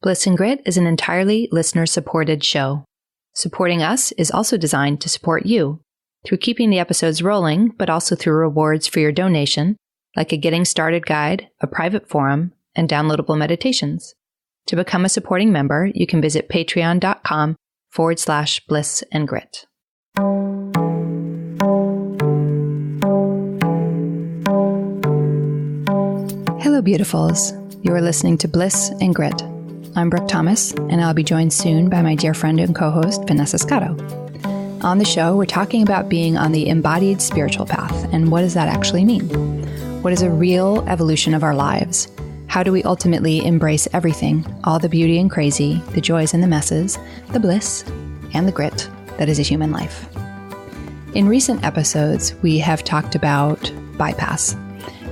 Bliss and Grit is an entirely listener-supported show. Supporting us is also designed to support you through keeping the episodes rolling, but also through rewards for your donation, like a getting started guide, a private forum, and downloadable meditations. To become a supporting member, you can visit patreon.com/bliss and grit. Hello, beautifuls. You are listening to Bliss and Grit. I'm Brooke Thomas, and I'll be joined soon by my dear friend and co-host, Vanessa Scotto. On the show, we're talking about being on the embodied spiritual path, and what does that actually mean? What is a real evolution of our lives? How do we ultimately embrace everything, all the beauty and crazy, the joys and the messes, the bliss and the grit that is a human life? In recent episodes, we have talked about bypass.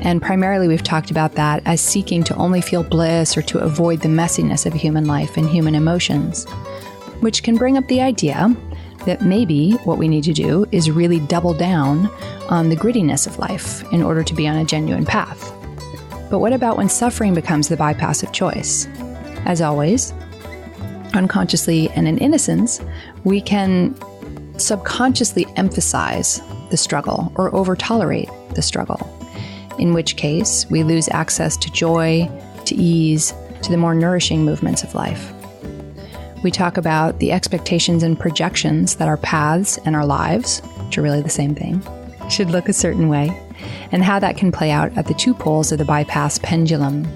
And primarily we've talked about that as seeking to only feel bliss or to avoid the messiness of human life and human emotions, which can bring up the idea that maybe what we need to do is really double down on the grittiness of life in order to be on a genuine path. But what about when suffering becomes the bypass of choice? As always, unconsciously and in innocence, we can subconsciously emphasize the struggle or over-tolerate the struggle, in which case we lose access to joy, to ease, to the more nourishing movements of life. We talk about the expectations and projections that our paths and our lives, which are really the same thing, should look a certain way, and how that can play out at the two poles of the bypass pendulum.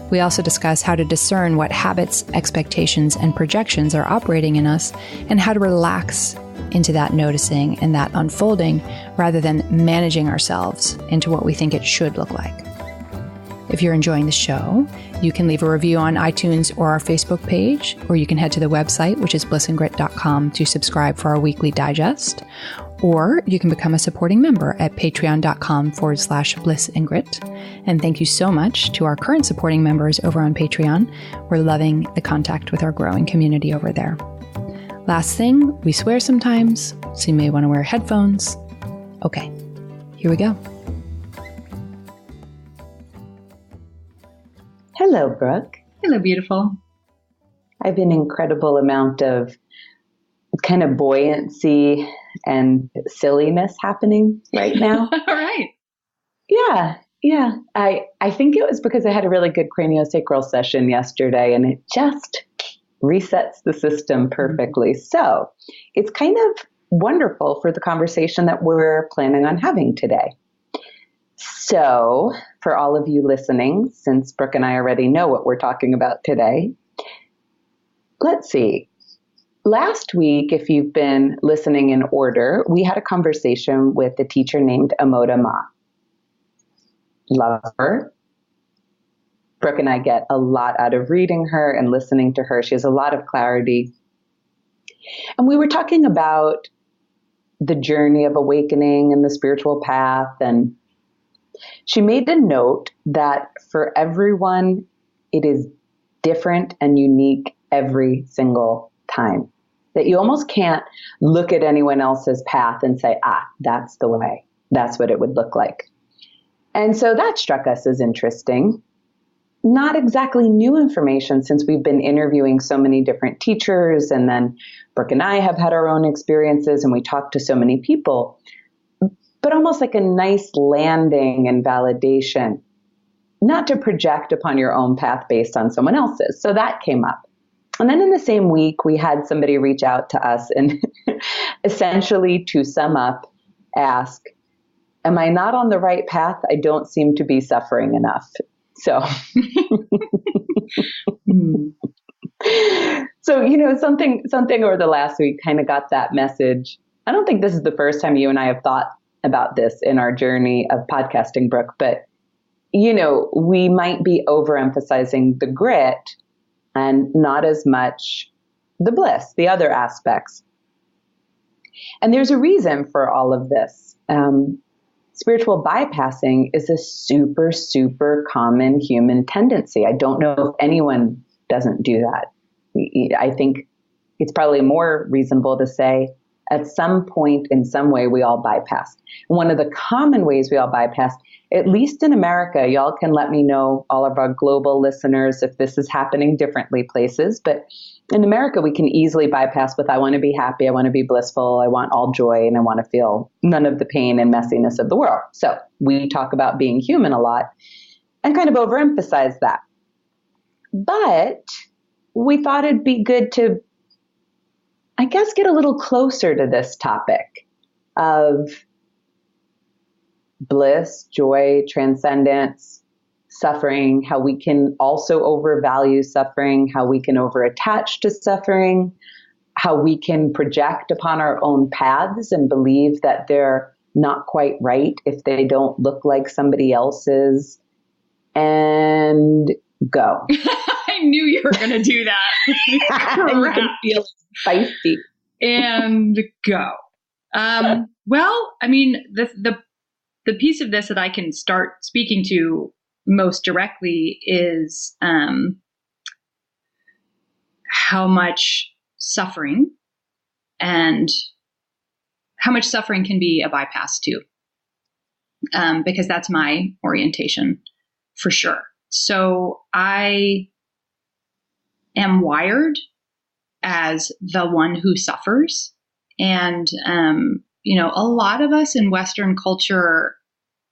We also discuss how to discern what habits, expectations, and projections are operating in us, and how to relax into that noticing and that unfolding rather than managing ourselves into what we think it should look like. If you're enjoying the show, you can leave a review on iTunes or our Facebook page, or you can head to the website, which is blissandgrit.com, to subscribe for our weekly digest, or you can become a supporting member at patreon.com/blissandgrit. And thank you so much to our current supporting members over on Patreon. We're loving the contact with our growing community over there. Last thing, we swear sometimes, so you may want to wear headphones. Okay, here we go. Hello, Brooke. Hello, beautiful. I have an incredible amount of kind of buoyancy and silliness happening right now. All right. Yeah. I think it was because I had a really good craniosacral session yesterday, and it just resets the system perfectly. So it's kind of wonderful for the conversation that we're planning on having today. So for all of you listening, since Brooke and I already know what we're talking about today, let's see. Last week, if you've been listening in order, we had a conversation with a teacher named Amoda Ma. Love her. Brooke and I get a lot out of reading her and listening to her. She has a lot of clarity. And we were talking about the journey of awakening and the spiritual path. And she made a note that for everyone, it is different and unique every single time. That you almost can't look at anyone else's path and say, that's the way. That's what it would look like. And so that struck us as interesting. Not exactly new information, since we've been interviewing so many different teachers, and then Brooke and I have had our own experiences, and we talked to so many people, but almost like a nice landing and validation, not to project upon your own path based on someone else's. So that came up. And then in the same week, we had somebody reach out to us and essentially, to sum up, ask, am I not on the right path? I don't seem to be suffering enough. So, something over the last week kind of got that message. I don't think this is the first time you and I have thought about this in our journey of podcasting, Brooke, but, we might be overemphasizing the grit and not as much the bliss, the other aspects. And there's a reason for all of this. Spiritual bypassing is a super, super common human tendency. I don't know if anyone doesn't do that. I think it's probably more reasonable to say at some point, in some way, we all bypassed. One of the common ways we all bypassed, at least in America, y'all can let me know, all of our global listeners, if this is happening differently places, but in America, we can easily bypass with, I want to be happy, I want to be blissful, I want all joy, and I want to feel none of the pain and messiness of the world. So we talk about being human a lot and kind of overemphasize that. But we thought it'd be good to, I guess, get a little closer to this topic of bliss, joy, transcendence, suffering, how we can also overvalue suffering, how we can overattach to suffering, how we can project upon our own paths and believe that they're not quite right if they don't look like somebody else's, and go. I knew you were going to do that. You can feel it spicy. And go. Well, I mean, the piece of this that I can start speaking to most directly is how much suffering can be a bypass to, because that's my orientation for sure. So I am wired as the one who suffers. And, a lot of us in Western culture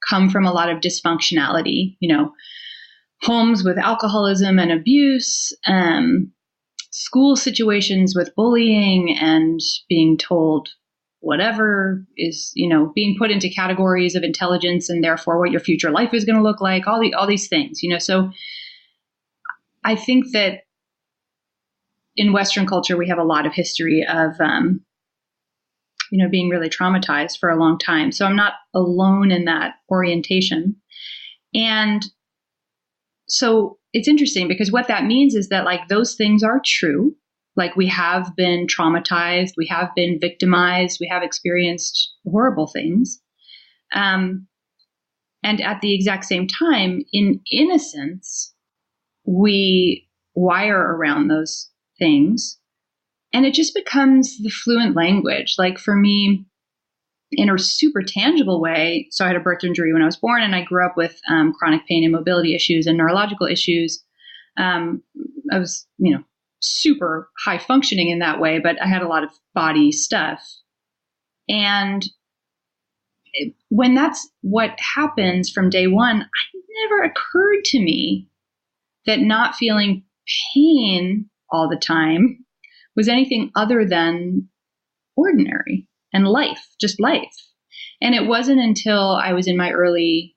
come from a lot of dysfunctionality, homes with alcoholism and abuse, school situations with bullying and being told whatever is, being put into categories of intelligence and therefore what your future life is going to look like, all these things, So I think that in Western culture, we have a lot of history of, being really traumatized for a long time. So I'm not alone in that orientation. And so it's interesting because what that means is that like those things are true. Like we have been traumatized, we have been victimized, we have experienced horrible things. And at the exact same time, in innocence, we wire around those things. And it just becomes the fluent language. Like for me, in a super tangible way, so I had a birth injury when I was born, and I grew up with chronic pain and mobility issues and neurological issues. I was, super high functioning in that way, but I had a lot of body stuff. And when that's what happens from day one, it never occurred to me that not feeling pain all the time was anything other than ordinary and just life. And it wasn't until I was in my early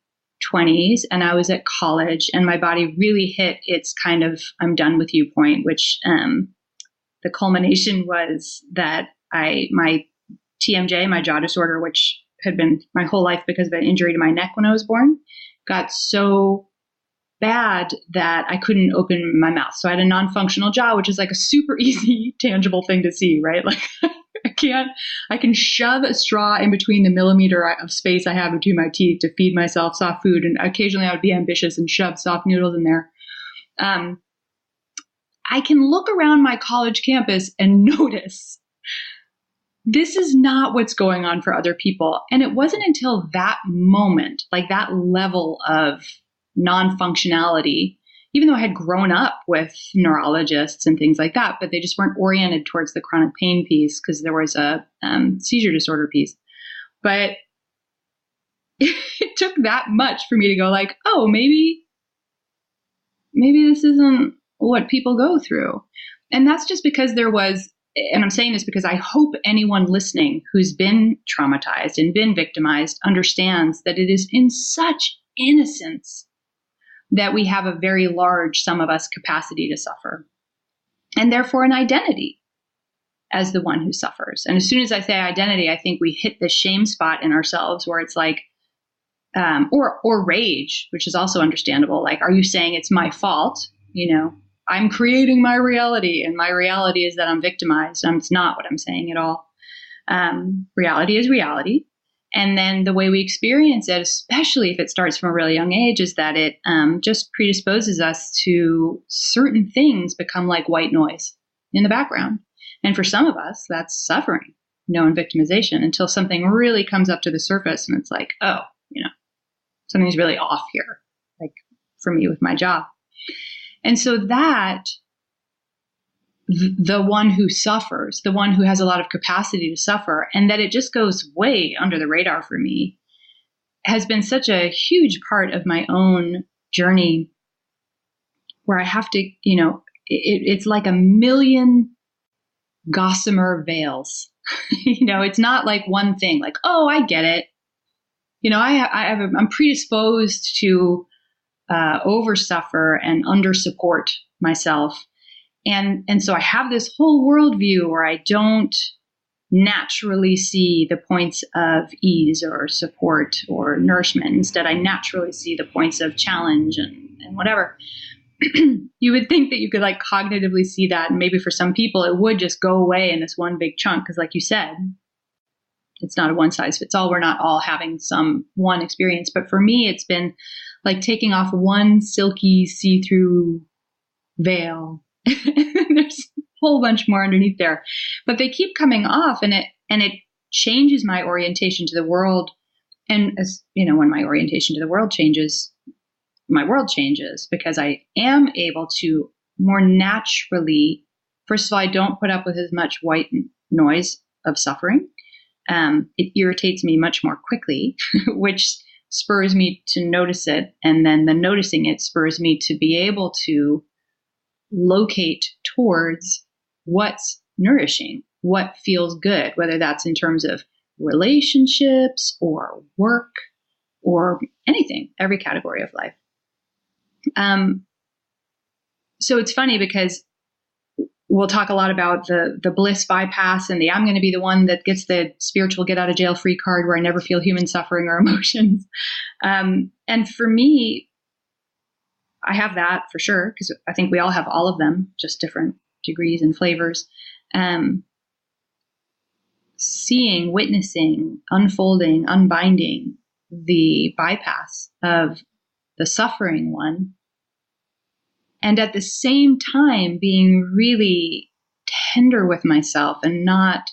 20s and I was at college and my body really hit its kind of I'm done with you point, which the culmination was that my TMJ, my jaw disorder, which had been my whole life because of an injury to my neck when I was born, got so bad that I couldn't open my mouth. So I had a non-functional jaw, which is like a super easy, tangible thing to see, right? Like I can shove a straw in between the millimeter of space I have between my teeth to feed myself soft food. And occasionally I would be ambitious and shove soft noodles in there. I can look around my college campus and notice this is not what's going on for other people. And it wasn't until that moment, like that level of non-functionality, even though I had grown up with neurologists and things like that, but they just weren't oriented towards the chronic pain piece because there was a seizure disorder piece. But it took that much for me to go like, oh, maybe this isn't what people go through. And that's just because there was, and I'm saying this because I hope anyone listening who's been traumatized and been victimized understands that it is in such innocence that we have a very large, some of us, capacity to suffer, and therefore an identity as the one who suffers. And as soon as I say identity, I think we hit the shame spot in ourselves where it's like, or rage, which is also understandable. Like, are you saying it's my fault? I'm creating my reality, and my reality is that I'm victimized. It's not what I'm saying at all. Reality is reality. And then the way we experience it, especially if it starts from a really young age, is that it just predisposes us to certain things become like white noise in the background. And for some of us, that's suffering. known victimization until something really comes up to the surface and it's like, oh, something's really off here, like for me with my job. And so that the one who suffers, the one who has a lot of capacity to suffer, and that it just goes way under the radar for me, has been such a huge part of my own journey where I have to, it's like a million gossamer veils. It's not like one thing, like, oh, I get it. I'm predisposed to oversuffer and undersupport myself. And so I have this whole worldview where I don't naturally see the points of ease or support or nourishment. Instead, I naturally see the points of challenge and whatever. You would think that you could like cognitively see that. And maybe for some people, it would just go away in this one big chunk. Because like you said, it's not a one size fits all. We're not all having some one experience. But for me, it's been like taking off one silky see-through veil. There's a whole bunch more underneath there, but they keep coming off, and it changes my orientation to the world. And as when my orientation to the world changes, my world changes, because I am able to more naturally, first of all, I don't put up with as much white noise of suffering. It irritates me much more quickly, which spurs me to notice it. And then the noticing it spurs me to be able to locate towards what's nourishing, what feels good, whether that's in terms of relationships or work or anything, every category of life. So it's funny because we'll talk a lot about the bliss bypass and I'm going to be the one that gets the spiritual get out of jail free card where I never feel human suffering or emotions. And for me, I have that for sure, because I think we all have all of them, just different degrees and flavors. Seeing, witnessing, unfolding, unbinding the bypass of the suffering one, and at the same time being really tender with myself and not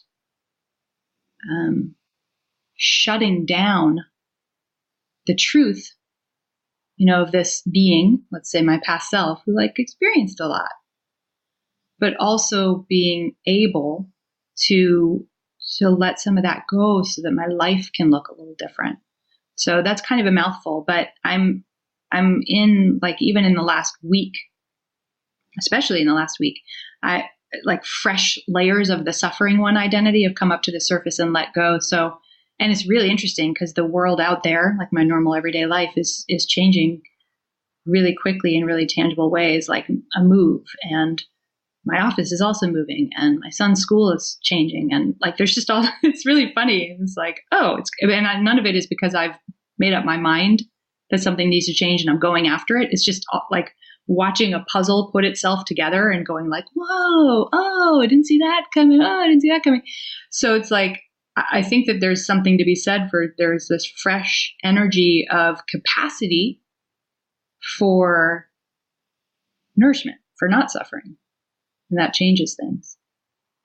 shutting down the truth of this being, let's say my past self, who experienced a lot, but also being able to let some of that go so that my life can look a little different. So that's kind of a mouthful, but I'm in even in the last week, especially in the last week, I fresh layers of the suffering one identity have come up to the surface and let go. So, and it's really interesting because the world out there, like my normal everyday life, is changing really quickly in really tangible ways, like a move, and my office is also moving, and my son's school is changing, and there's just all. It's really funny. It's none of it is because I've made up my mind that something needs to change and I'm going after it. It's just watching a puzzle put itself together and going whoa, oh, I didn't see that coming. Oh, I didn't see that coming. So it's I think that there's something to be said for there's this fresh energy of capacity for nourishment, for not suffering. And that changes things.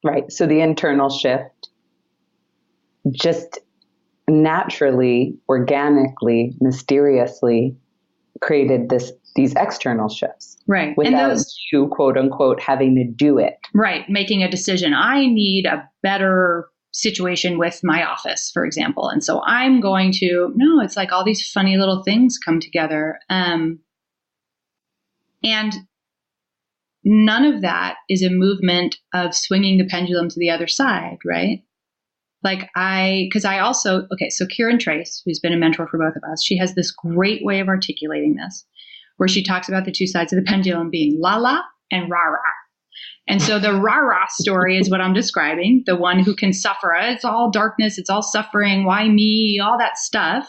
Right. So the internal shift just naturally, organically, mysteriously created these external shifts. Right. Without you, quote unquote, having to do it. Right. Making a decision. I need a better situation with my office, for example. And so I'm going to, no, it's all these funny little things come together. And none of that is a movement of swinging the pendulum to the other side, right? So Kieran Trace, who's been a mentor for both of us, she has this great way of articulating this, where she talks about the two sides of the pendulum being la-la and rah-rah. And so the rah-rah story is what I'm describing, the one who can suffer. It's all darkness, it's all suffering, why me, all that stuff,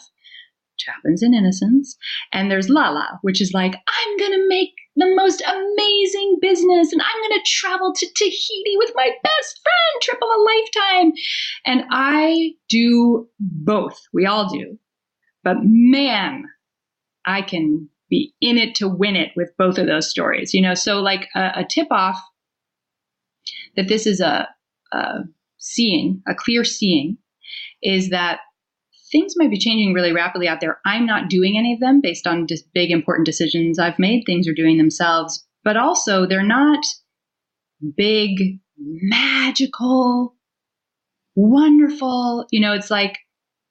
which happens in innocence. And there's la-la, which is I'm going to make the most amazing business, and I'm going to travel to Tahiti with my best friend, trip of a lifetime. And I do both. We all do. But man, I can be in it to win it with both of those stories. So a tip off that this is a seeing, a clear seeing, is that things might be changing really rapidly out there. I'm not doing any of them based on just big, important decisions I've made. Things are doing themselves, but also they're not big, magical, wonderful. It's like,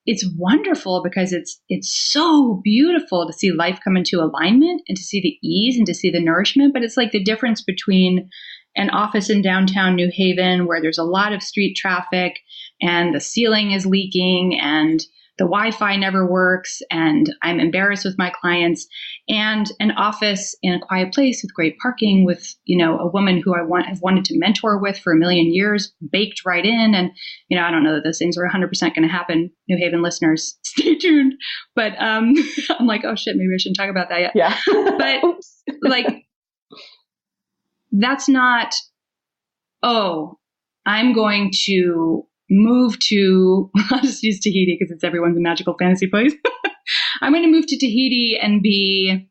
it's wonderful because it's so beautiful to see life come into alignment and to see the ease and to see the nourishment. But it's like the difference between an office in downtown New Haven where there's a lot of street traffic and the ceiling is leaking and the Wi-Fi never works and I'm embarrassed with my clients, and an office in a quiet place with great parking with, a woman who have wanted to mentor with for a million years, baked right in. And, I don't know that those things are 100% going to happen. New Haven listeners, stay tuned. But I'm like, oh shit, maybe I shouldn't talk about that yet. Yeah. But like, that's not, oh, I'm going to move to, I'll just use Tahiti because it's everyone's magical fantasy place. I'm going to move to Tahiti and be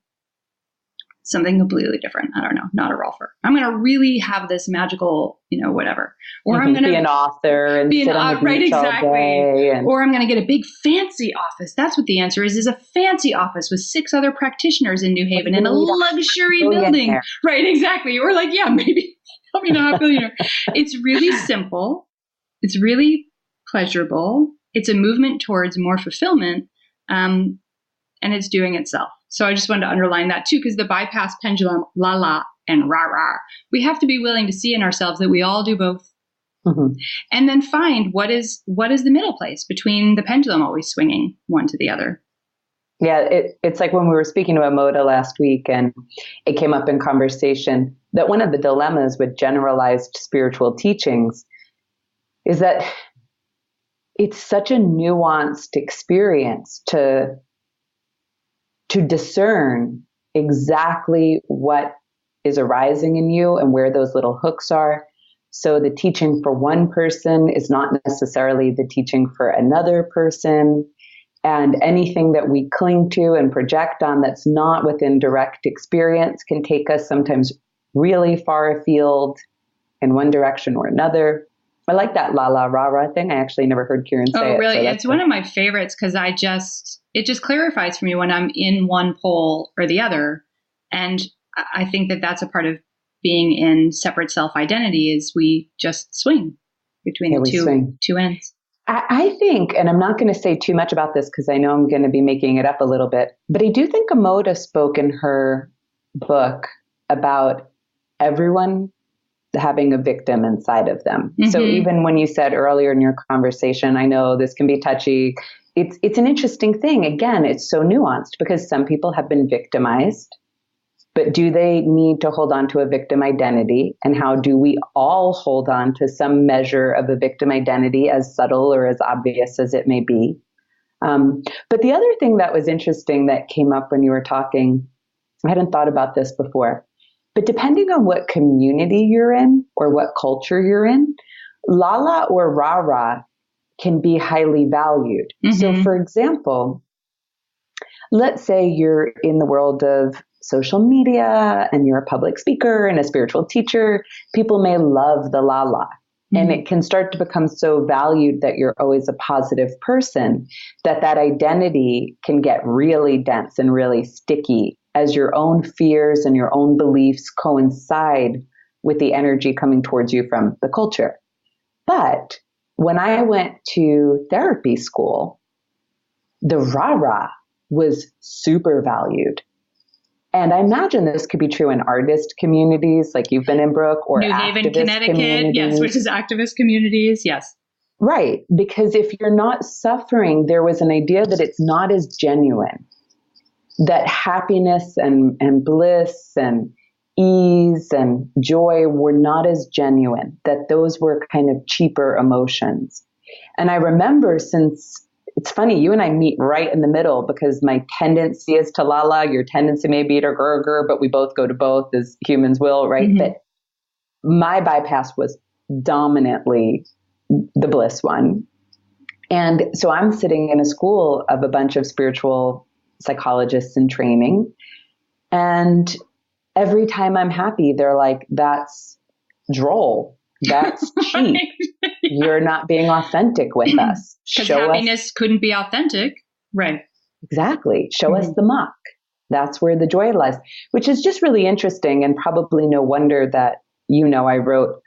something completely different. I don't know, not a rolfer. I'm going to really have this magical, whatever. Or I'm going to be an author and sit on the beach right, exactly. all day. Or I'm going to get a big fancy office. That's what the answer is a fancy office with 6 other practitioners in New Haven in a luxury building. Right, exactly. Or like, yeah, maybe help me know how billionaire. It's really simple. It's really pleasurable. It's a movement towards more fulfillment, and it's doing itself. So I just wanted to underline that too, because the bypass pendulum, la la and rah rah, we have to be willing to see in ourselves that we all do both, and then find what is the middle place between the pendulum always swinging one to the other. Yeah, it's like when we were speaking about Moda last week, and it came up in conversation that one of the dilemmas with generalized spiritual teachings is that it's such a nuanced experience to discern exactly what is arising in you and where those little hooks are. So the teaching for one person is not necessarily the teaching for another person. And anything that we cling to and project on that's not within direct experience can take us sometimes really far afield in one direction or another. I like that la la rah rah thing. I actually never heard Kieran say it. Oh, really? So it's one of my favorites because it just clarifies for me when I'm in one pole or the other. And I think that that's a part of being in separate self-identity is we just swing between the two ends. I think, and I'm not going to say too much about this because I know I'm going to be making it up a little bit, but I do think Amoda spoke in her book about everyone having a victim inside of them. So even when you said earlier in your conversation, I know this can be touchy. It's an interesting thing. Again, it's so nuanced because some people have been victimized, but do they need to hold on to a victim identity? And how do we all hold on to some measure of a victim identity, as subtle or as obvious as it may be? But the other thing that was interesting that came up when you were talking, I hadn't thought about this before, but depending on what community you're in or what culture you're in, lala or rah-rah can be highly valued. So for example, let's say you're in the world of social media and you're a public speaker and a spiritual teacher. People may love the lala. And it can start to become so valued that you're always a positive person that identity can get really dense and really sticky as your own fears and your own beliefs coincide with the energy coming towards you from the culture. But when I went to therapy school, the rah-rah was super valued. And I imagine this could be true in artist communities like you've been in, Brooke, or New Haven, Connecticut, yes, which is activist communities, yes. Right, because if you're not suffering, there was an idea that it's not as genuine, that happiness and bliss and ease and joy were not as genuine, that those were kind of cheaper emotions. And I remember, since it's funny, you and I meet right in the middle because my tendency is to lala, your tendency may be to grr, but we both go to both as humans will, right? But my bypass was dominantly the bliss one. And so I'm sitting in a school of a bunch of spiritual psychologists in training. And every time I'm happy, they're like, that's droll. That's cheap. Right. You're not being authentic with us. Because happiness couldn't be authentic. Right. Exactly. Show us the muck. That's where the joy lies, which is just really interesting, and probably no wonder that, I wrote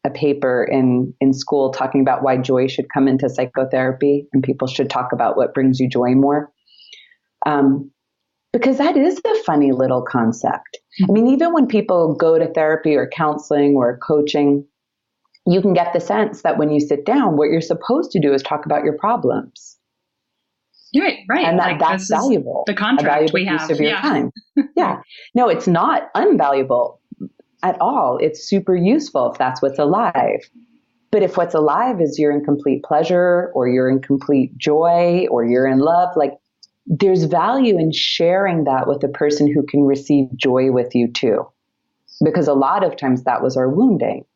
a paper in school talking about why joy should come into psychotherapy and people should talk about what brings you joy more. Because that is a funny little concept. I mean, even when people go to therapy or counseling or coaching, you can get the sense that when you sit down, what you're supposed to do is talk about your problems. Right. And that's valuable. The contract we have. Use of your time. Yeah. No, it's not unvaluable at all. It's super useful if that's what's alive. But if what's alive is you're in complete pleasure or you're in complete joy or you're in love, like there's value in sharing that with a person who can receive joy with you too. Because a lot of times that was our wounding.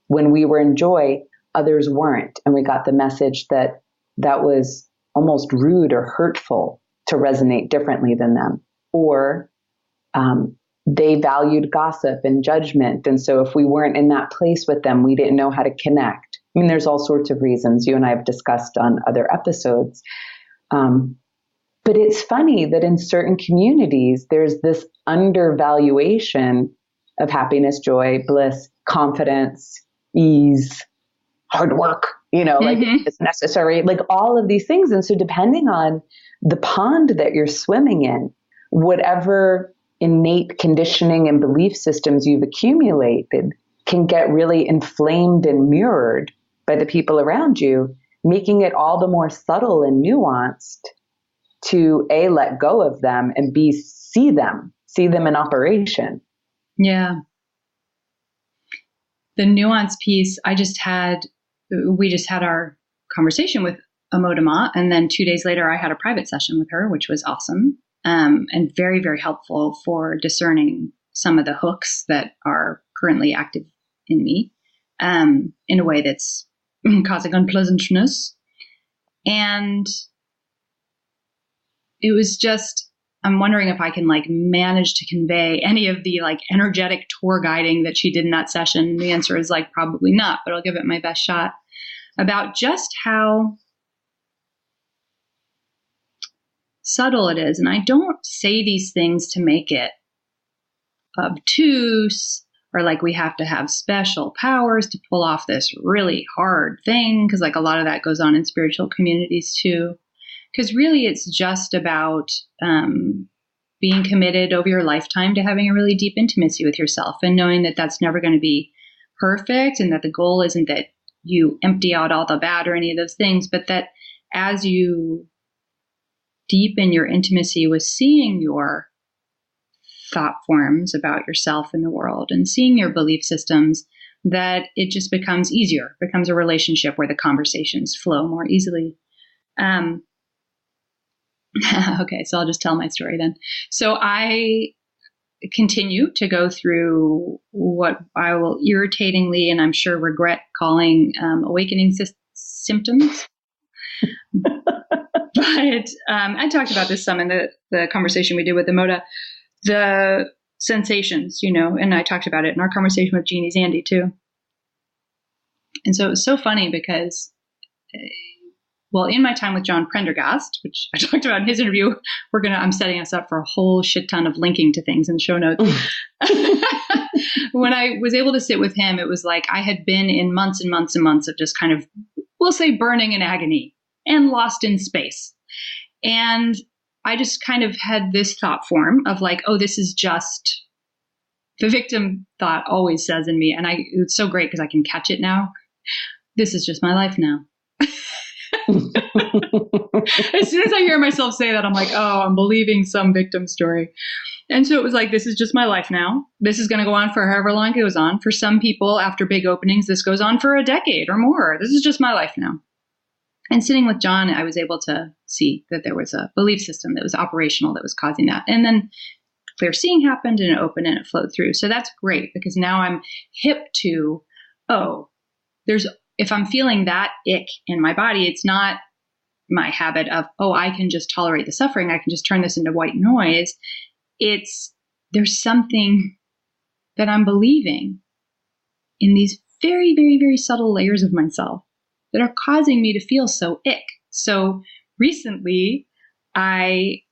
When we were in joy, others weren't. And we got the message that was almost rude or hurtful to resonate differently than them. Or they valued gossip and judgment. And so if we weren't in that place with them, we didn't know how to connect. I mean, there's all sorts of reasons you and I have discussed on other episodes. But it's funny that in certain communities, there's this undervaluation of happiness, joy, bliss, confidence, ease, hard work, like it's necessary, like all of these things. And so depending on the pond that you're swimming in, whatever innate conditioning and belief systems you've accumulated can get really inflamed and mirrored by the people around you, making it all the more subtle and nuanced to A, let go of them, and B, see them in operation. Yeah. The nuance piece, we just had our conversation with Amodama, and then 2 days later I had a private session with her, which was awesome, and very, very helpful for discerning some of the hooks that are currently active in me, in a way that's causing unpleasantness. And it was just, I'm wondering if I can manage to convey any of the energetic tour guiding that she did in that session. The answer is probably not, but I'll give it my best shot, about just how subtle it is. And I don't say these things to make it obtuse or we have to have special powers to pull off this really hard thing. Because a lot of that goes on in spiritual communities too. Because really it's just about being committed over your lifetime to having a really deep intimacy with yourself and knowing that that's never going to be perfect and that the goal isn't that you empty out all the bad or any of those things, but that as you deepen your intimacy with seeing your thought forms about yourself in the world and seeing your belief systems, that it just becomes easier, becomes a relationship where the conversations flow more easily. Okay, so I'll just tell my story then. So I continue to go through what I will irritatingly and I'm sure regret calling awakening symptoms. But I talked about this some in the conversation we did with Emoda, the sensations, and I talked about it in our conversation with Jeannie Zandy too. And so it was so funny because in my time with John Prendergast, which I talked about in his interview, I'm setting us up for a whole shit ton of linking to things in the show notes. When I was able to sit with him, it was I had been in months and months and months of just kind of, we'll say, burning in agony and lost in space. And I just kind of had this thought form of this is just, the victim thought always says in me, and it's so great because I can catch it now. This is just my life now. As soon as I hear myself say that, I'm I'm believing some victim story. And so it was this is just my life now. This is going to go on for however long it goes on. For some people, after big openings, this goes on for a decade or more. This is just my life now. And sitting with John, I was able to see that there was a belief system that was operational that was causing that. And then clear seeing happened and it opened and it flowed through. So that's great because now I'm hip to, if I'm feeling that ick in my body, it's not my habit of, I can just tolerate the suffering. I can just turn this into white noise. There's something that I'm believing in these very, very, very subtle layers of myself that are causing me to feel so ick. So recently I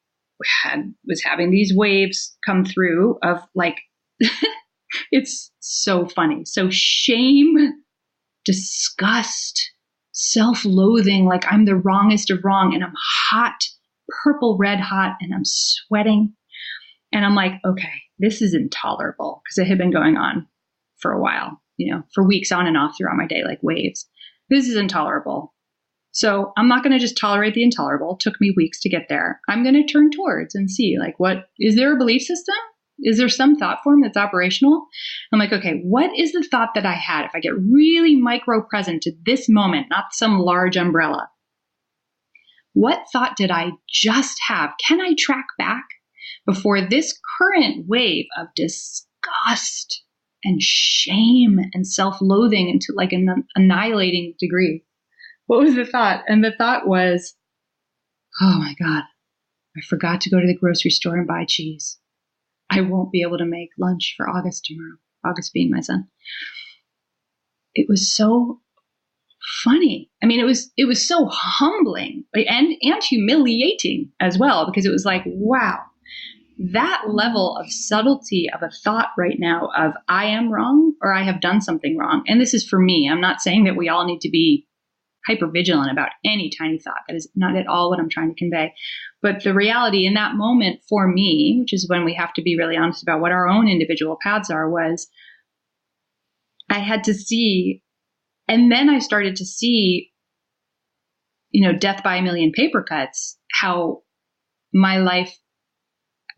was having these waves come through of like, it's so funny. So shame, disgust, self-loathing, like I'm the wrongest of wrong, and I'm hot, purple, red hot, and I'm sweating. And I'm like, okay, this is intolerable, because it had been going on for a while, for weeks on and off throughout my day, like waves. This is intolerable. So I'm not going to just tolerate the intolerable. It took me weeks to get there. I'm going to turn towards and see, like, what is there a belief system? Is there some thought form that's operational? I'm like, okay, what is the thought that I had? If I get really micro present to this moment, not some large umbrella, what thought did I just have? Can I track back before this current wave of disgust and shame and self-loathing into like an annihilating degree? What was the thought? And the thought was, oh my God, I forgot to go to the grocery store and buy cheese. I won't be able to make lunch for August tomorrow. August being my son. It was so funny. I mean, it was so humbling and humiliating as well, because it was like, wow, that level of subtlety of a thought right now of I am wrong or I have done something wrong. And this is for me. I'm not saying that we all need to be hypervigilant about any tiny thought. That is not at all what I'm trying to convey. But the reality in that moment for me, which is when we have to be really honest about what our own individual paths are, was I had to see, and then I started to see, death by a million paper cuts, how my life,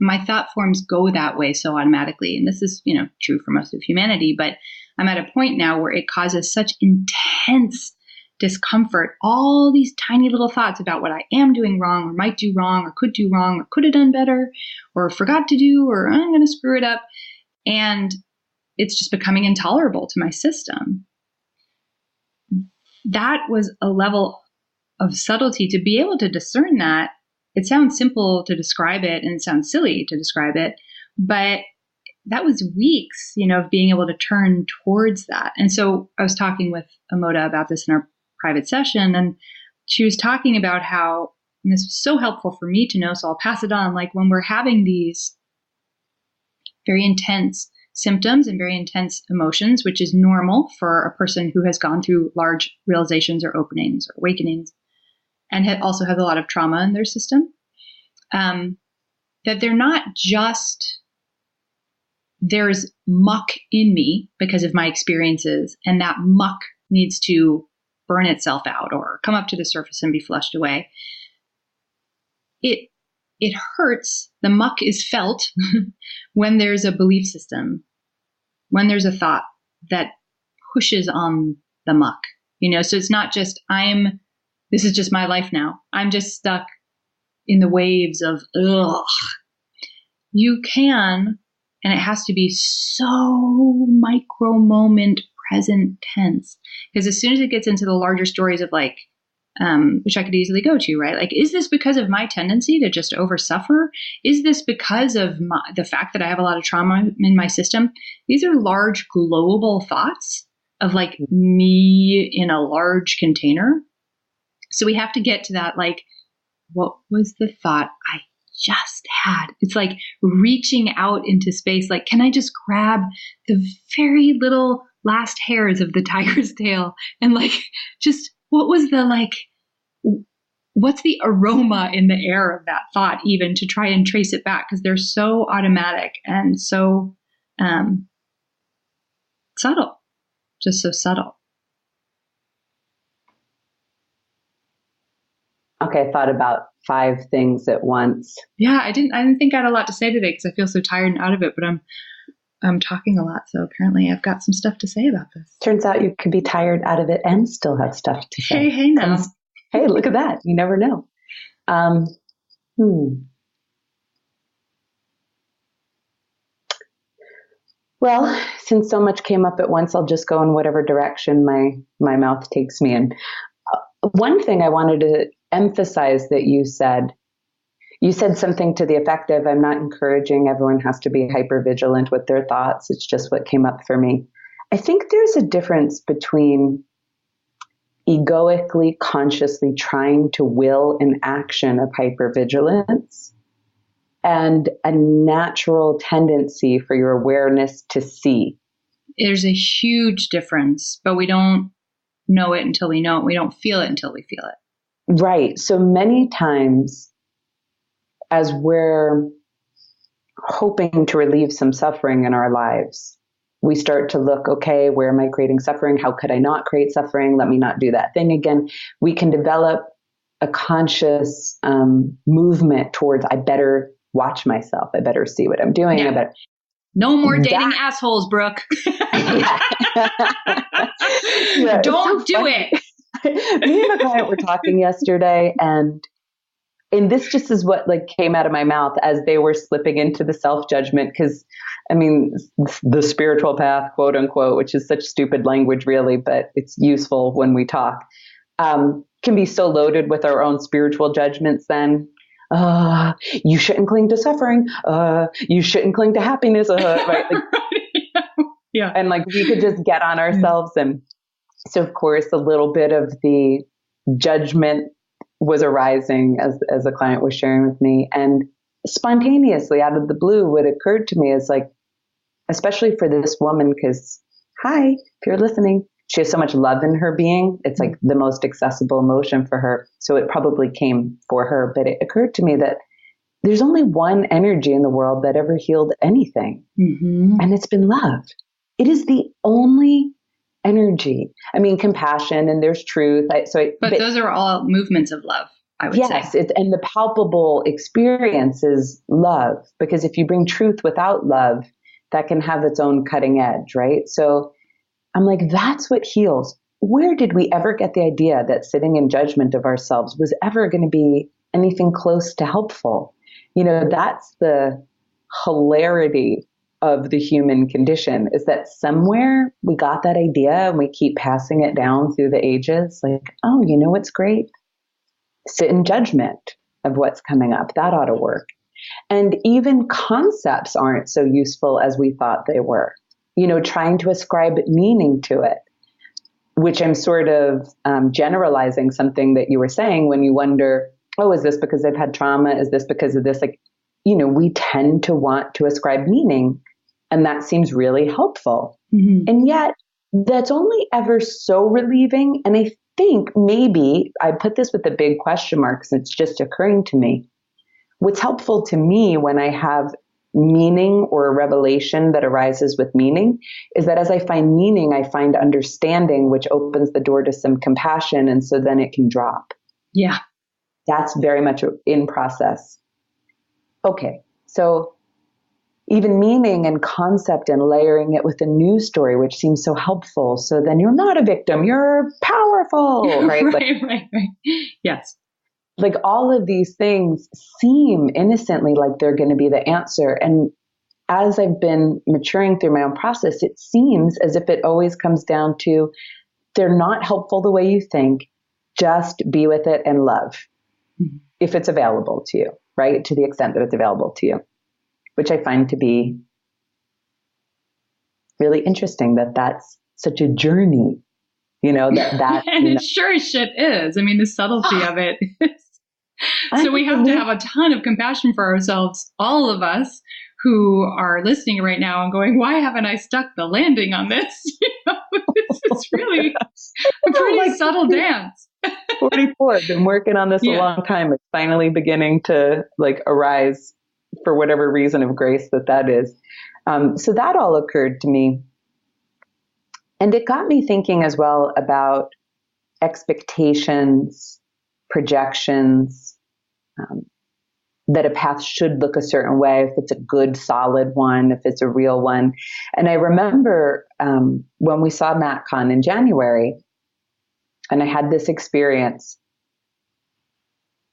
my thought forms go that way so automatically. And this is, true for most of humanity, but I'm at a point now where it causes such intense discomfort, all these tiny little thoughts about what I am doing wrong or might do wrong or could do wrong or could have done better or forgot to do or I'm going to screw it up. And it's just becoming intolerable to my system. That was a level of subtlety to be able to discern that. It sounds simple to describe it and it sounds silly to describe it, but that was weeks, of being able to turn towards that. And so I was talking with Amoda about this in our private session, and she was talking about how, and this was so helpful for me to know, so I'll pass it on, like when we're having these very intense symptoms and very intense emotions, which is normal for a person who has gone through large realizations or openings or awakenings, and also has a lot of trauma in their system, that they're not just, there's muck in me because of my experiences, and that muck needs to burn itself out or come up to the surface and be flushed away. It hurts. The muck is felt when there's a belief system, when there's a thought that pushes on the muck, so it's not just this is just my life now. I'm just stuck in the waves of, ugh. You can, and it has to be so micro moment present tense. Because as soon as it gets into the larger stories of like, which I could easily go to, right? Like, is this because of my tendency to just oversuffer? Is this because of the fact that I have a lot of trauma in my system? These are large global thoughts of like me in a large container. So we have to get to that, like, what was the thought I just had? It's like reaching out into space. Like, can I just grab the very little last hairs of the tiger's tail and like, just what was the like, what's the aroma in the air of that thought, even to try and trace it back? Because they're so automatic and so subtle, just so subtle. Okay, I thought about 5 things at once. Yeah, I didn't think I had a lot to say today because I feel so tired and out of it, but I'm talking a lot, so apparently I've got some stuff to say about this. Turns out you could be tired out of it and still have stuff to say. Hey now. Hey, look at that. You never know. Well, since so much came up at once, I'll just go in whatever direction my mouth takes me in. One thing I wanted to emphasize that you said something to the effect of, I'm not encouraging everyone has to be hypervigilant with their thoughts. It's just what came up for me. I think there's a difference between egoically, consciously trying to will an action of hypervigilance and a natural tendency for your awareness to see. There's a huge difference, but we don't know it until we know it. We don't feel it until we feel it. Right. So many times, as we're hoping to relieve some suffering in our lives, we start to look, okay, where am I creating suffering? How could I not create suffering? Let me not do that thing again. We can develop a conscious movement towards, I better watch myself. I better see what I'm doing. Yeah. I better. No more dating assholes, Brooke. Yeah, don't do it. Me and a client were talking yesterday, and this just is what like came out of my mouth as they were slipping into the self-judgment. Because, I mean, the spiritual path, quote unquote, which is such stupid language really, but it's useful when we talk, can be so loaded with our own spiritual judgments then. You shouldn't cling to suffering. You shouldn't cling to happiness. Right? Like, yeah. And like we could just get on ourselves. And so, of course, a little bit of the judgment was arising as a client was sharing with me. And spontaneously, out of the blue, what occurred to me is like, especially for this woman, because, hi, if you're listening, she has so much love in her being. It's like the most accessible emotion for her. So it probably came for her. But it occurred to me that there's only one energy in the world that ever healed anything. Mm-hmm. And it's been love. It is the only energy. I mean, compassion, and there's truth. But those are all movements of love, I would say. Yes, and the palpable experience is love. Because if you bring truth without love, that can have its own cutting edge, right? So I'm like, that's what heals. Where did we ever get the idea that sitting in judgment of ourselves was ever going to be anything close to helpful? You know, that's the hilarity of the human condition, is that somewhere we got that idea and we keep passing it down through the ages. Like, oh, you know what's great? Sit in judgment of what's coming up. That ought to work. And even concepts aren't so useful as we thought they were. You know, trying to ascribe meaning to it, which I'm sort of generalizing something that you were saying when you wonder, oh, is this because I've had trauma? Is this because of this? Like, you know, we tend to want to ascribe meaning, and that seems really helpful. Mm-hmm. And yet that's only ever so relieving. And I think maybe I put this with a big question mark because it's just occurring to me. What's helpful to me when I have meaning or a revelation that arises with meaning is that as I find meaning, I find understanding, which opens the door to some compassion. And so then it can drop. Yeah. That's very much in process. Okay. So even meaning and concept and layering it with a news story, which seems so helpful. So then you're not a victim, you're powerful, right? right. Yes. Like all of these things seem innocently like they're going to be the answer. And as I've been maturing through my own process, it seems as if it always comes down to they're not helpful the way you think. Just be with it and love if it's available to you, right? To the extent that it's available to you, which I find to be really interesting that that's such a journey, you know, that and it sure as shit is. I mean, the subtlety of it is. So we have to have a ton of compassion for ourselves, all of us who are listening right now and going, why haven't I stuck the landing on this? You know, this is really a pretty subtle dance. 44, I've been working on this a long time. It's finally beginning to like arise for whatever reason of grace that is. So that all occurred to me. And it got me thinking as well about expectations, projections, that a path should look a certain way, if it's a good, solid one, if it's a real one. And I remember when we saw Kahn in January, and I had this experience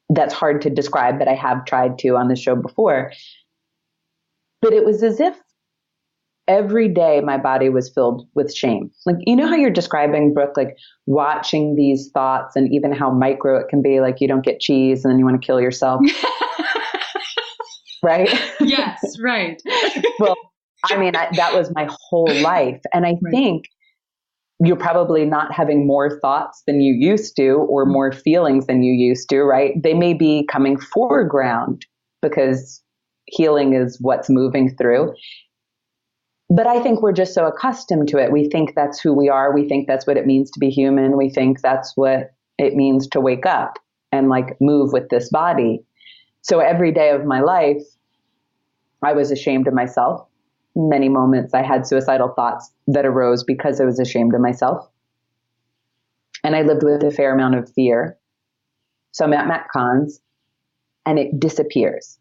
that's hard to describe, but I have tried to on the show before. But it was as if every day my body was filled with shame. Like, you know how you're describing, Brooke, like watching these thoughts and even how micro it can be, like you don't get cheese and then you want to kill yourself. Right? Yes, right. Well, I mean, that was my whole life. And I think you're probably not having more thoughts than you used to or more feelings than you used to, right? They may be coming foreground because healing is what's moving through. But I think we're just so accustomed to it. We think that's who we are. We think that's what it means to be human. We think that's what it means to wake up and like move with this body. So every day of my life, I was ashamed of myself. Many moments I had suicidal thoughts that arose because I was ashamed of myself. And I lived with a fair amount of fear. So I'm at Kahn's and it disappears.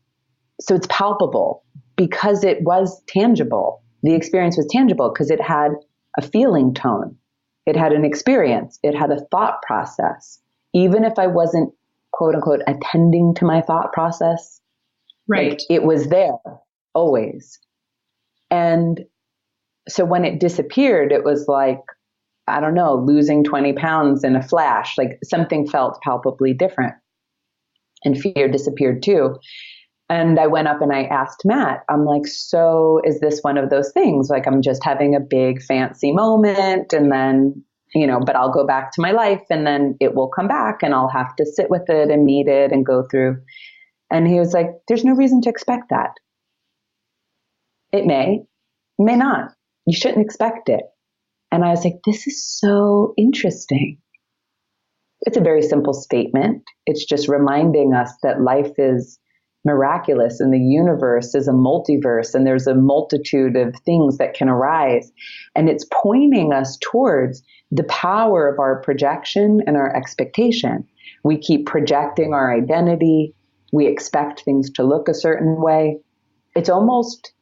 So it's palpable because it was tangible. The experience was tangible because it had a feeling tone. It had an experience. It had a thought process. Even if I wasn't, quote unquote, attending to my thought process, right? Like, it was there always. And so when it disappeared, it was like, I don't know, losing 20 pounds in a flash. Like something felt palpably different. And fear disappeared too. And I went up and I asked Matt, I'm like, so is this one of those things? Like I'm just having a big fancy moment and then, but I'll go back to my life and then it will come back and I'll have to sit with it and meet it and go through. And he was like, there's no reason to expect that. It may not. You shouldn't expect it. And I was like, this is so interesting. It's a very simple statement. It's just reminding us that life is miraculous and the universe is a multiverse and there's a multitude of things that can arise. And it's pointing us towards the power of our projection and our expectation. We keep projecting our identity. We expect things to look a certain way. It's almost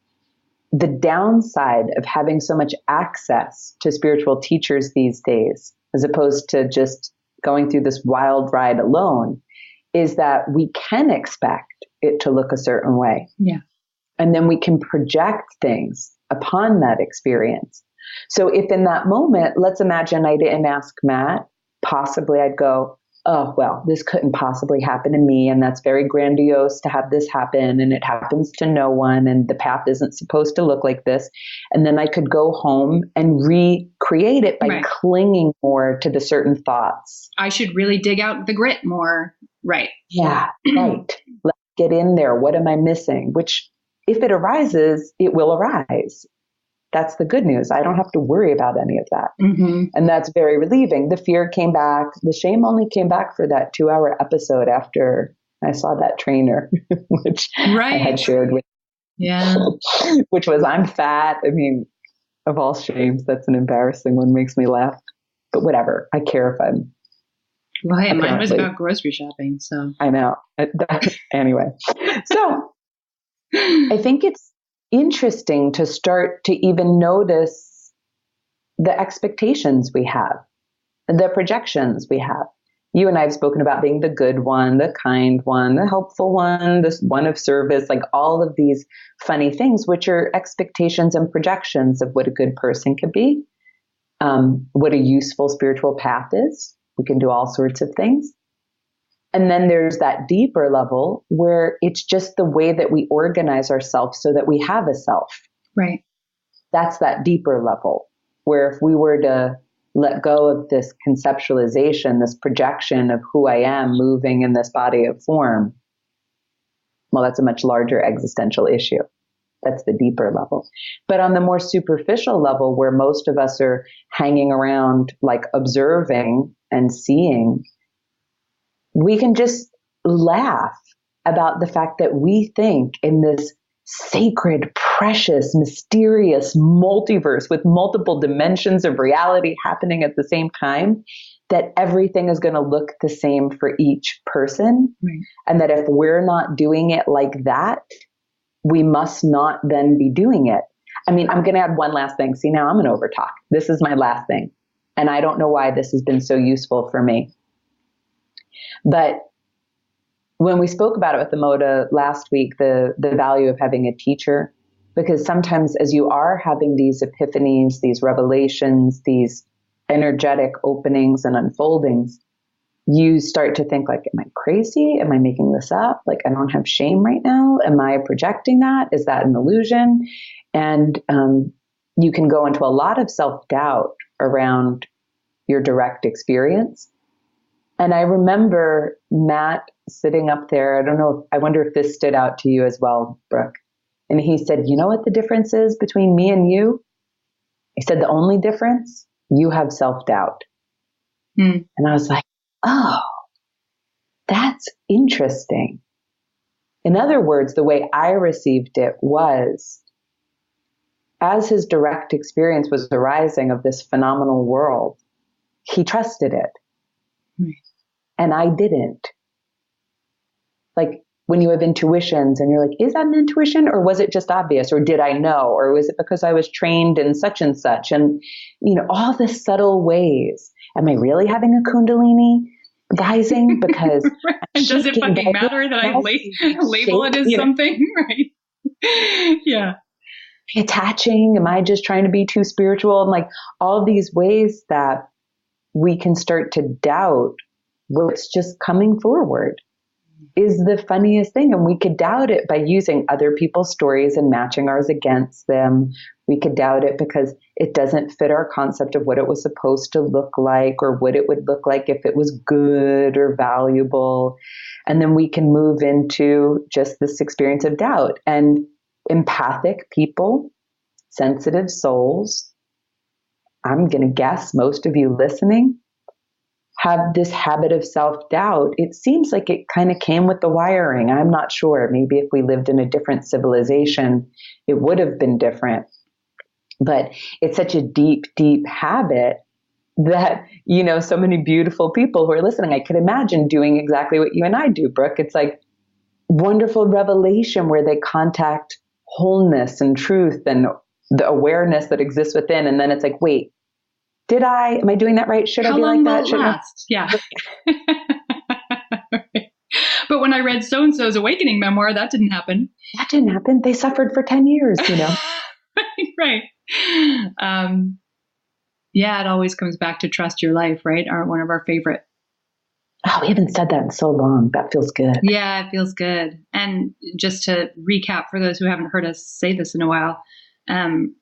the downside of having so much access to spiritual teachers these days, as opposed to just going through this wild ride alone, is that we can expect it to look a certain way. Yeah. And then we can project things upon that experience. So if in that moment, let's imagine I didn't ask Matt, possibly I'd go, oh, well, this couldn't possibly happen to me. And that's very grandiose to have this happen. And it happens to no one. And the path isn't supposed to look like this. And then I could go home and recreate it by clinging more to the certain thoughts. I should really dig out the grit more. Right. Yeah, right. Let's get in there. What am I missing? Which, if it arises, it will arise. That's the good news. I don't have to worry about any of that. Mm-hmm. And that's very relieving. The fear came back. The shame only came back for that 2-hour episode after I saw that trainer, which I had shared with. Yeah. Which was, I'm fat. I mean, of all shames, that's an embarrassing one. Makes me laugh. But whatever. I care if I'm. Well, hey, mine was about grocery shopping, so. I know. Anyway. So I think it's interesting to start to even notice the expectations we have, the projections we have. You and I have spoken about being the good one, the kind one, the helpful one, this one of service, like all of these funny things, which are expectations and projections of what a good person could be, what a useful spiritual path is. We can do all sorts of things. And then there's that deeper level where it's just the way that we organize ourselves so that we have a self. Right. That's that deeper level where if we were to let go of this conceptualization, this projection of who I am moving in this body of form, well, that's a much larger existential issue. That's the deeper level. But on the more superficial level where most of us are hanging around like observing and seeing, we can just laugh about the fact that we think in this sacred, precious, mysterious multiverse with multiple dimensions of reality happening at the same time, that everything is going to look the same for each person. Right. And that if we're not doing it like that, we must not then be doing it. I mean, I'm going to add one last thing. See, now I'm going to overtalk. This is my last thing. And I don't know why this has been so useful for me. But when we spoke about it with the Moda last week, the value of having a teacher, because sometimes as you are having these epiphanies, these revelations, these energetic openings and unfoldings, you start to think like, am I crazy? Am I making this up? Like, I don't have shame right now. Am I projecting that? Is that an illusion? And you can go into a lot of self-doubt around your direct experience. And I remember Matt sitting up there. I don't know. I wonder if this stood out to you as well, Brooke. And he said, you know what the difference is between me and you? He said, the only difference, you have self-doubt. And I was like, oh, that's interesting. In other words, the way I received it was, as his direct experience was arising of this phenomenal world, he trusted it. And I didn't. Like, when you have intuitions and you're like, is that an intuition, or was it just obvious, or did I know, or was it because I was trained in such and such? And, you know, all the subtle ways. Am I really having a Kundalini rising? Because does it fucking matter that I label it as something? Right. Yeah. Attaching? Am I just trying to be too spiritual? And like all these ways that we can start to doubt what's just coming forward is the funniest thing. And we could doubt it by using other people's stories and matching ours against them. We could doubt it because it doesn't fit our concept of what it was supposed to look like, or what it would look like if it was good or valuable. And then we can move into just this experience of doubt. And empathic people, sensitive souls, I'm going to guess most of you listening have this habit of self-doubt. It seems like it kind of came with the wiring. I'm not sure. Maybe if we lived in a different civilization, it would have been different. But it's such a deep, deep habit that, you know, so many beautiful people who are listening, I could imagine doing exactly what you and I do, Brooke. It's like wonderful revelation where they contact wholeness and truth and the awareness that exists within. And then it's like, wait, am I doing that right? Should I be like that? Should last? Yeah. But when I read so-and-so's awakening memoir, that didn't happen. That didn't happen. They suffered for 10 years, you know? Right. Yeah, it always comes back to trust your life, right? One of our favorite. Oh, we haven't said that in so long. That feels good. Yeah, it feels good. And just to recap for those who haven't heard us say this in a while,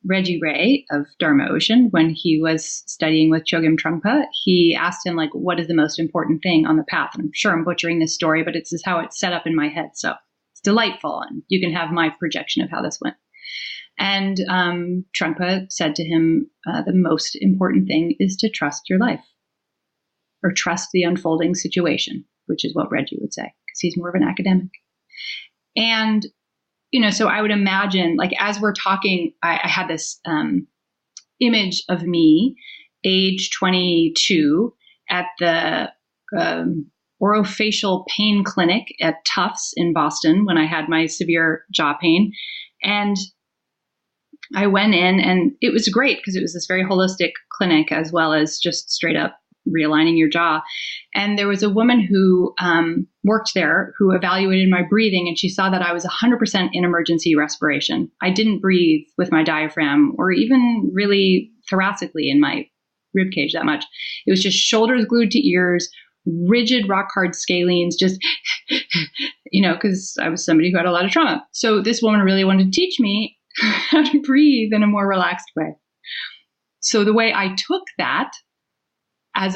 Reggie Ray of Dharma Ocean, when he was studying with Chogyam Trungpa, he asked him, like, what is the most important thing on the path? And I'm sure I'm butchering this story, but it's just how it's set up in my head. So it's delightful. And you can have my projection of how this went. And Trungpa said to him, the most important thing is to trust your life, or trust the unfolding situation, which is what Reggie would say, because he's more of an academic. And you know, so I would imagine, like, as we're talking, I had this image of me, age 22, at the orofacial pain clinic at Tufts in Boston when I had my severe jaw pain. And I went in, and it was great because it was this very holistic clinic, as well as just straight up realigning your jaw. And there was a woman who worked there who evaluated my breathing, and she saw that I was 100% in emergency respiration. I didn't breathe with my diaphragm or even really thoracically in my rib cage that much. It was just shoulders glued to ears, rigid rock hard scalenes, just, you know, because I was somebody who had a lot of trauma. So this woman really wanted to teach me how to breathe in a more relaxed way. So the way I took that as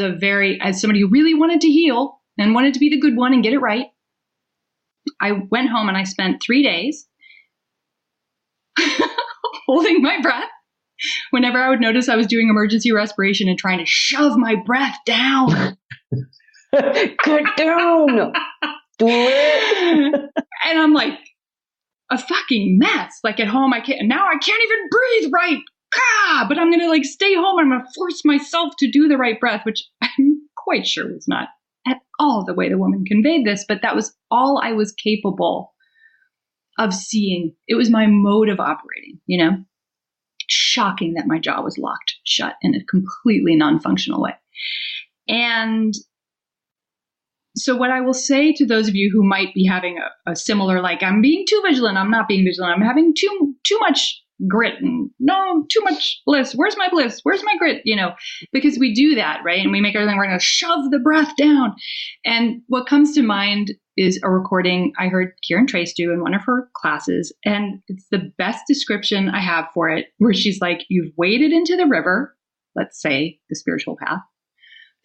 somebody who really wanted to heal and wanted to be the good one and get it right, I went home and I spent 3 days holding my breath whenever I would notice I was doing emergency respiration and trying to shove my breath down. Get down. Do it. And I'm like a fucking mess. Like at home, I can't even breathe right. But I'm going to like stay home. I'm going to force myself to do the right breath, which I'm quite sure was not at all the way the woman conveyed this, but that was all I was capable of seeing. It was my mode of operating, you know? Shocking that my jaw was locked shut in a completely non-functional way. And so what I will say to those of you who might be having a similar, like, I'm being too vigilant, I'm not being vigilant, I'm having too much grit and no, too much bliss. Where's my bliss? Where's my grit? Because we do that, right? And we make everything, we're going to shove the breath down. And what comes to mind is a recording I heard Kieran Trace do in one of her classes. And it's the best description I have for it, where she's like, you've waded into the river, let's say the spiritual path.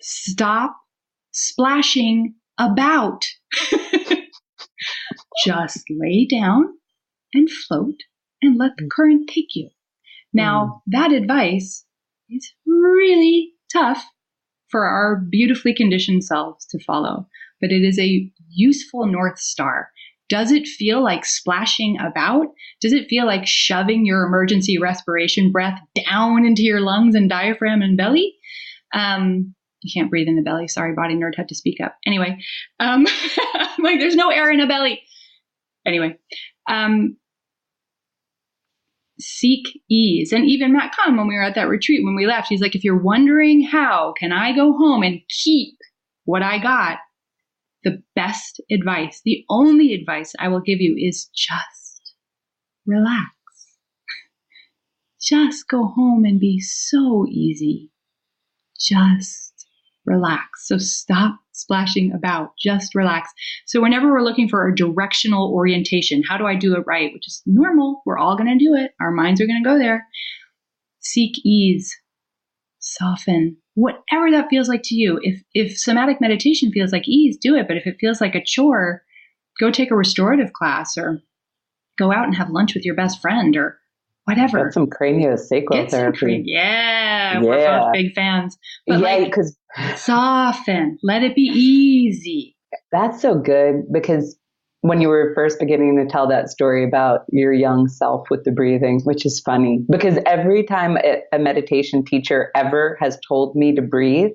Stop splashing about. Just lay down and float and let the current take you. Now, that advice is really tough for our beautifully conditioned selves to follow, but it is a useful North Star. Does it feel like splashing about? Does it feel like shoving your emergency respiration breath down into your lungs and diaphragm and belly? You can't breathe in the belly. Sorry, body nerd, had to speak up. Anyway, like there's no air in a belly. Anyway, seek ease. And even Matt Kahn, when we were at that retreat, when we left, he's like, if you're wondering how can I go home and keep what I got, the best advice, the only advice I will give you is just relax. Just go home and be so easy. Just relax. So stop splashing about. Just relax. So whenever we're looking for a directional orientation, how do I do it right? Which is normal. We're all going to do it. Our minds are going to go there. Seek ease. Soften. Whatever that feels like to you. If somatic meditation feels like ease, do it. But if it feels like a chore, go take a restorative class or go out and have lunch with your best friend or whatever. Get some craniosacral therapy. We're both big fans. But because soften, let it be easy. That's so good, because when you were first beginning to tell that story about your young self with the breathing, which is funny, because every time a meditation teacher ever has told me to breathe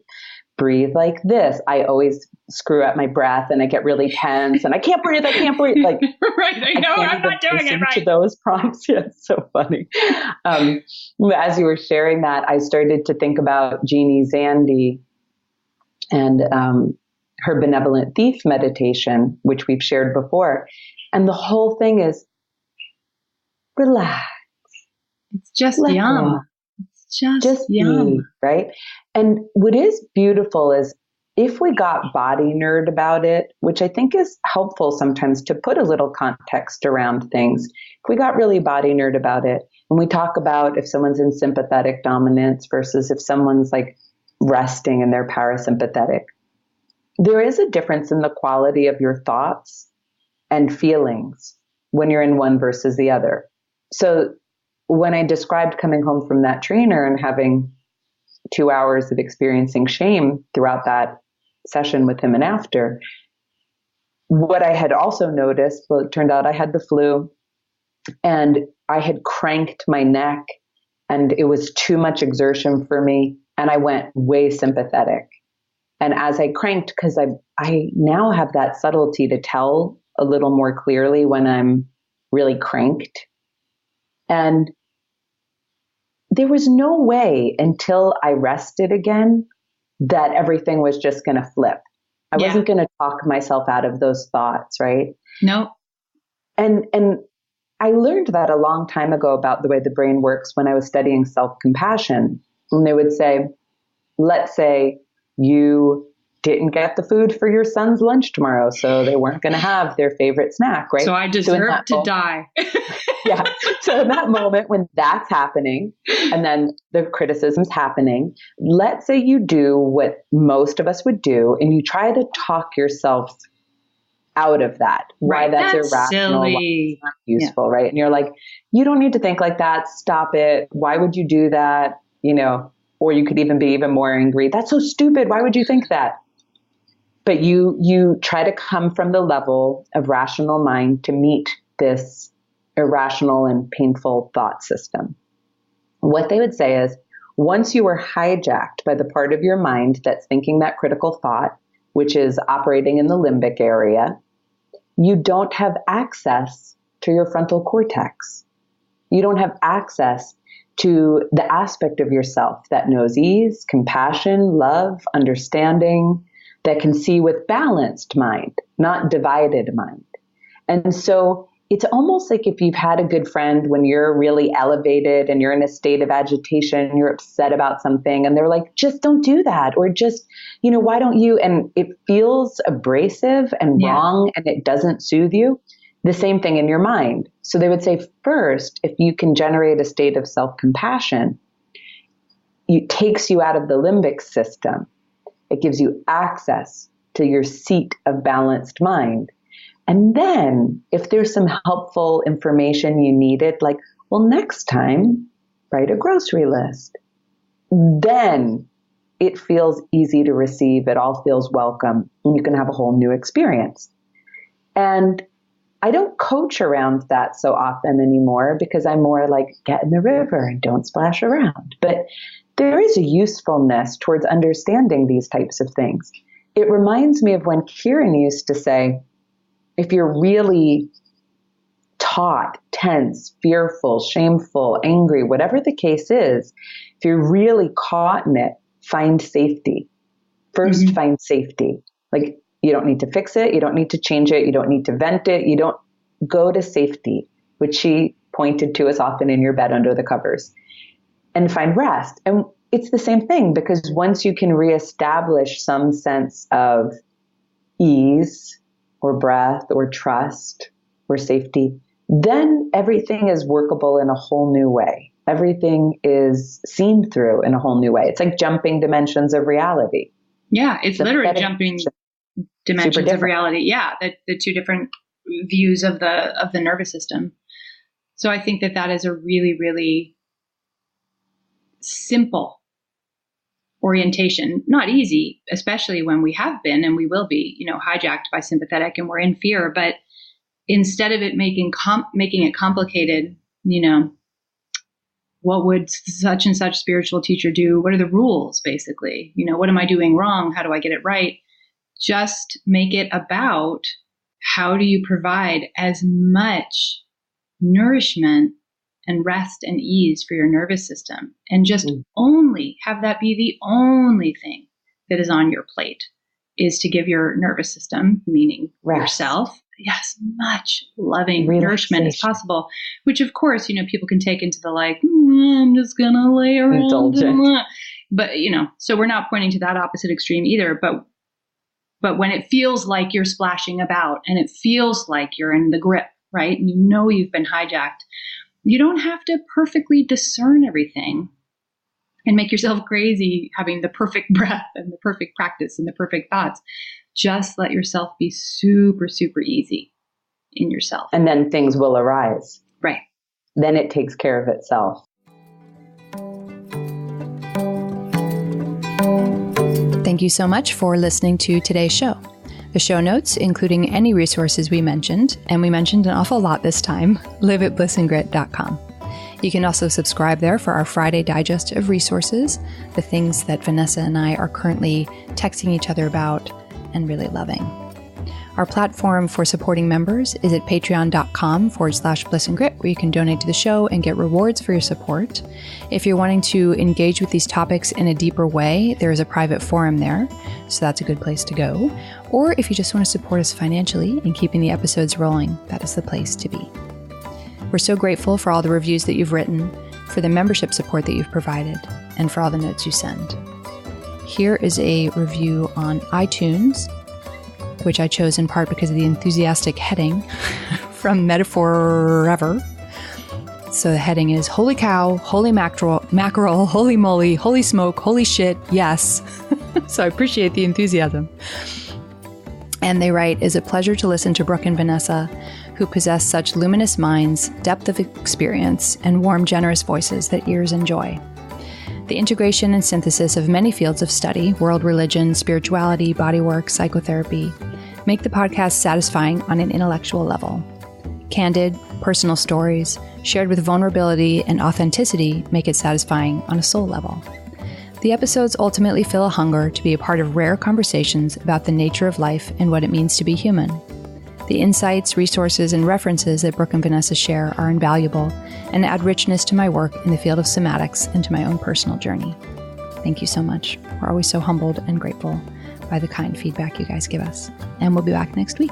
like this, I always screw up my breath and I get really tense and I can't breathe. Like, right. I know I'm not doing it right. To those prompts. Yeah, it's so funny. As you were sharing that, I started to think about Jeannie Zandy and her benevolent thief meditation, which we've shared before. And the whole thing is relax. It's just yum. It's just yum. Be, right? And what is beautiful is if we got body nerd about it, which I think is helpful sometimes to put a little context around things. If we got really body nerd about it, and we talk about if someone's in sympathetic dominance versus if someone's like resting in their parasympathetic, there is a difference in the quality of your thoughts and feelings when you're in one versus the other. So when I described coming home from that trainer and having 2 hours of experiencing shame throughout that session with him and after, what I had also noticed, well, it turned out I had the flu and I had cranked my neck and it was too much exertion for me. And I went way sympathetic. And as I cranked, because I now have that subtlety to tell a little more clearly when I'm really cranked. And there was no way until I rested again that everything was just going to flip. I wasn't going to talk myself out of those thoughts, right? No. And I learned that a long time ago about the way the brain works when I was studying self-compassion. And they would say, let's say you didn't get the food for your son's lunch tomorrow, so they weren't going to have their favorite snack, right? So I deserve to die. Yeah. So in that moment when that's happening and then the criticism's happening, let's say you do what most of us would do and you try to talk yourself out of that. Right. Why that's irrational, silly. why it's not useful, right? And you're like, you don't need to think like that. Stop it. Why would you do that? Or you could even be even more angry. That's so stupid. Why would you think that? But you try to come from the level of rational mind to meet this irrational and painful thought system. What they would say is, once you are hijacked by the part of your mind that's thinking that critical thought, which is operating in the limbic area, you don't have access to your frontal cortex. You don't have access to the aspect of yourself that knows ease, compassion, love, understanding, that can see with balanced mind, not divided mind. And so it's almost like if you've had a good friend when you're really elevated and you're in a state of agitation, you're upset about something, and they're like, just don't do that. Or just, why don't you? And it feels abrasive and wrong, and it doesn't soothe you. The same thing in your mind. So they would say, first, if you can generate a state of self-compassion, it takes you out of the limbic system. It gives you access to your seat of balanced mind. And then if there's some helpful information you needed, like, well, next time, write a grocery list. Then it feels easy to receive. It all feels welcome. And you can have a whole new experience. And I don't coach around that so often anymore because I'm more like, get in the river and don't splash around. But there is a usefulness towards understanding these types of things. It reminds me of when Kieran used to say, if you're really taut, tense, fearful, shameful, angry, whatever the case is, if you're really caught in it, find safety. First, find safety. Like, you don't need to fix it. You don't need to change it. You don't need to vent it. You don't go to safety, which she pointed to as often in your bed under the covers, and find rest. And it's the same thing, because once you can reestablish some sense of ease or breath or trust or safety, then everything is workable in a whole new way. Everything is seen through in a whole new way. It's like jumping dimensions of reality. Yeah, it's literally jumping dimensions of reality. Yeah, the two different views of the nervous system. So I think that is a really, really simple orientation. Not easy, especially when we have been and we will be, hijacked by sympathetic and we're in fear. But instead of it making it complicated, what would such and such spiritual teacher do? What are the rules, basically? What am I doing wrong? How do I get it right? Just make it about how do you provide as much nourishment and rest and ease for your nervous system, and just only have that be the only thing that is on your plate, is to give your nervous system, meaning yourself, as much loving nourishment as possible, which of course, people can take into the I'm just going to lay around. But, so we're not pointing to that opposite extreme either. But when it feels like you're splashing about and it feels like you're in the grip, right? And you've been hijacked, you don't have to perfectly discern everything and make yourself crazy having the perfect breath and the perfect practice and the perfect thoughts. Just let yourself be super, super easy in yourself. And then things will arise. Right. Then it takes care of itself. Thank you so much for listening to today's show. The show notes, including any resources we mentioned, and we mentioned an awful lot this time, live at blissandgrit.com. You can also subscribe there for our Friday digest of resources, the things that Vanessa and I are currently texting each other about and really loving. Our platform for supporting members is at patreon.com/blissandgrit, where you can donate to the show and get rewards for your support. If you're wanting to engage with these topics in a deeper way, there is a private forum there, so that's a good place to go. Or if you just want to support us financially and keeping the episodes rolling, that is the place to be. We're so grateful for all the reviews that you've written, for the membership support that you've provided, and for all the notes you send. Here is a review on iTunes, which I chose in part because of the enthusiastic heading from Metaphor Ever. So the heading is, holy cow, holy mackerel, holy moly, holy smoke, holy shit, yes. So I appreciate the enthusiasm. And they write, is a pleasure to listen to Brooke and Vanessa, who possess such luminous minds, depth of experience, and warm, generous voices that ears enjoy. The integration and synthesis of many fields of study, world religion, spirituality, bodywork, psychotherapy, make the podcast satisfying on an intellectual level. Candid, personal stories, shared with vulnerability and authenticity, make it satisfying on a soul level. The episodes ultimately fill a hunger to be a part of rare conversations about the nature of life and what it means to be human. The insights, resources, and references that Brooke and Vanessa share are invaluable and add richness to my work in the field of somatics and to my own personal journey. Thank you so much. We're always so humbled and grateful by the kind feedback you guys give us. And we'll be back next week.